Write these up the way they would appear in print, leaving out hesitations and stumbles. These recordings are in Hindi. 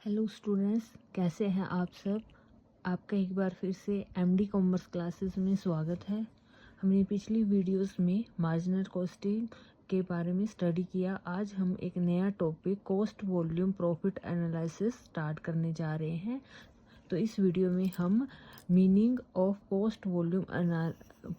हेलो स्टूडेंट्स, कैसे हैं आप सब। आपका एक बार फिर से एमडी कॉमर्स क्लासेस में स्वागत है। हमने पिछली वीडियोस में मार्जिनल कॉस्टिंग के बारे में स्टडी किया। आज हम एक नया topic cost volume profit analysis start करने जा रहे हैं। तो इस वीडियो में हम meaning of cost volume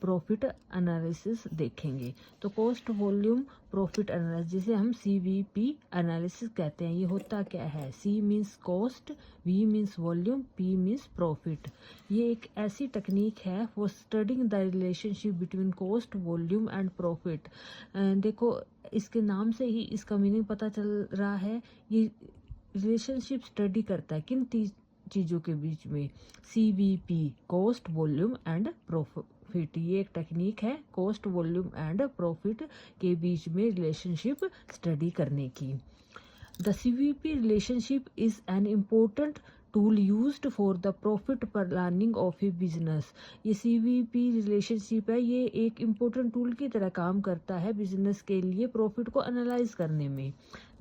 profit analysis देखेंगे। तो कॉस्ट वॉल्यूम प्रॉफिट एनालिसिस, जिसे हम CVP एनालिसिस कहते हैं, ये होता क्या है। C means cost, V means volume, P means profit. ये एक ऐसी टेक्निक है for studying the relationship between cost volume and profit. देखो, इसके नाम से ही इसका मीनिंग पता चल रहा है। ये रिलेशनशिप स्टडी करता है किन चीज़ों के बीच में। CVP, cost volume and profit, ये एक टेक्निक है कॉस्ट वॉल्यूम एंड प्रॉफिट के बीच में रिलेशनशिप स्टडी करने की। The CVP relationship is an important tool used for the profit planning of A business. ये CVP रिलेशनशिप है, ये एक इम्पोर्टेंट टूल की तरह काम करता है बिजनेस के लिए प्रॉफिट को एनालाइज करने में।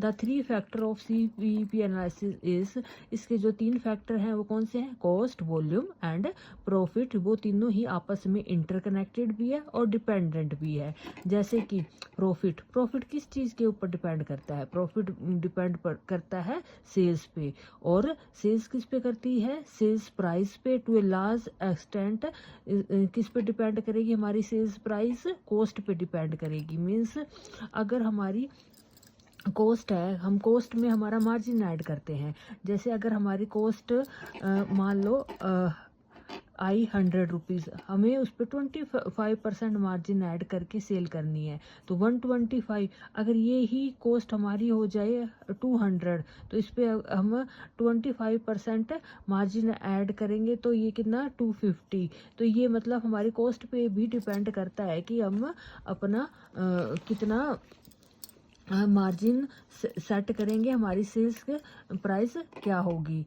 The 3 factor of CVP analysis is, इसके जो 3 फैक्टर हैं वो कौन से हैं। Cost, volume and profit. वो तीनों ही आपस में इंटरकनेक्टेड भी है और डिपेंडेंट भी है। जैसे कि प्रॉफिट किस चीज़ के ऊपर डिपेंड करता है। प्रॉफिट डिपेंड करता है सेल्स पे, और सेल्स किस पे करती है, सेल्स प्राइस पे। टू ए लार्ज एक्सटेंट किस पे डिपेंड करेगी हमारी सेल्स प्राइस, कॉस्ट पे डिपेंड करेगी। मीन्स अगर हमारी कॉस्ट है, हम कॉस्ट में हमारा मार्जिन ऐड करते हैं। जैसे अगर हमारी कॉस्ट मान लो आई 100 रुपीज़, हमें उस पर 25% मार्जिन ऐड करके सेल करनी है, तो 125। अगर ये ही कॉस्ट हमारी हो जाए 200, तो इस पर हम 25% मार्जिन ऐड करेंगे, तो ये कितना 250। तो ये मतलब हमारी कॉस्ट पे भी डिपेंड करता है कि हम अपना कितना मार्जिन सेट करेंगे, हमारी सेल्स के प्राइस क्या होगी।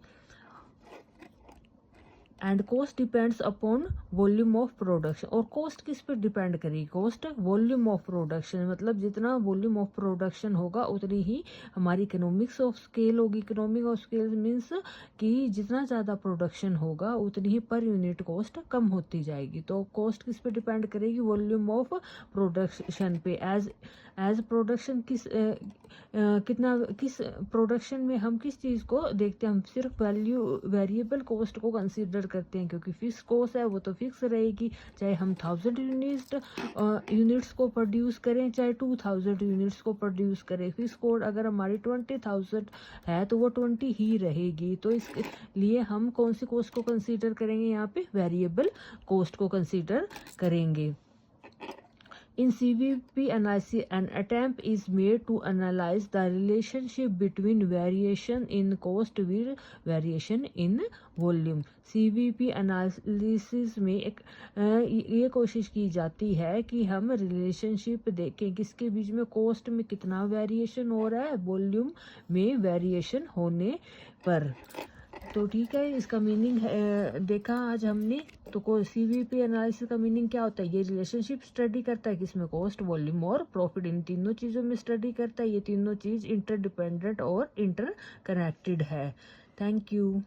And cost depends upon volume of production. और कॉस्ट किस पे डिपेंड करेगी, कॉस्ट वॉल्यूम ऑफ प्रोडक्शन, मतलब जितना वॉल्यूम ऑफ प्रोडक्शन होगा उतनी ही हमारी इकोनॉमिक्स ऑफ स्केल होगी। इकोनॉमिक ऑफ स्केल मीन्स कि जितना ज़्यादा प्रोडक्शन होगा उतनी ही पर यूनिट कॉस्ट कम होती जाएगी। तो कॉस्ट किस पे डिपेंड करेगी, वॉल्यूम ऑफ प्रोडक्शन पे। एज प्रोडक्शन किस प्रोडक्शन में हम किस चीज़ को देखते हैं, हम सिर्फ वेरिएबल कॉस्ट को कंसीडर करते हैं, क्योंकि फिक्स कॉस्ट है वो तो फिक्स रहेगी। चाहे हम 1000 यूनिट्स को प्रोड्यूस करें, चाहे 2000 यूनिट्स को प्रोड्यूस करें, फिक्स कॉस्ट अगर हमारी 20,000 है तो वो 20 ही रहेगी। तो इसके लिए हम कौन सी कॉस्ट को कंसीडर करेंगे, यहाँ पे वेरिएबल कॉस्ट को कंसीडर करेंगे। In CVP analysis, an attempt is made to analyze the relationship between variation in cost with variation in volume. CVP analysis में ये कोशिश की जाती है कि हम रिलेशनशिप देखें किसके बीच में, कॉस्ट में कितना वेरिएशन हो रहा है, वॉल्यूम में वेरिएशन होने पर। तो ठीक है, इसका मीनिंग देखा आज हमने। तो CVP एनालिसिस का मीनिंग क्या होता है, ये रिलेशनशिप स्टडी करता है किसमें, कॉस्ट, वॉल्यूम और प्रॉफिट, इन तीनों चीज़ों में स्टडी करता है। ये तीनों चीज़ इंटरडिपेंडेंट और इंटरकनेक्टेड है। Thank you.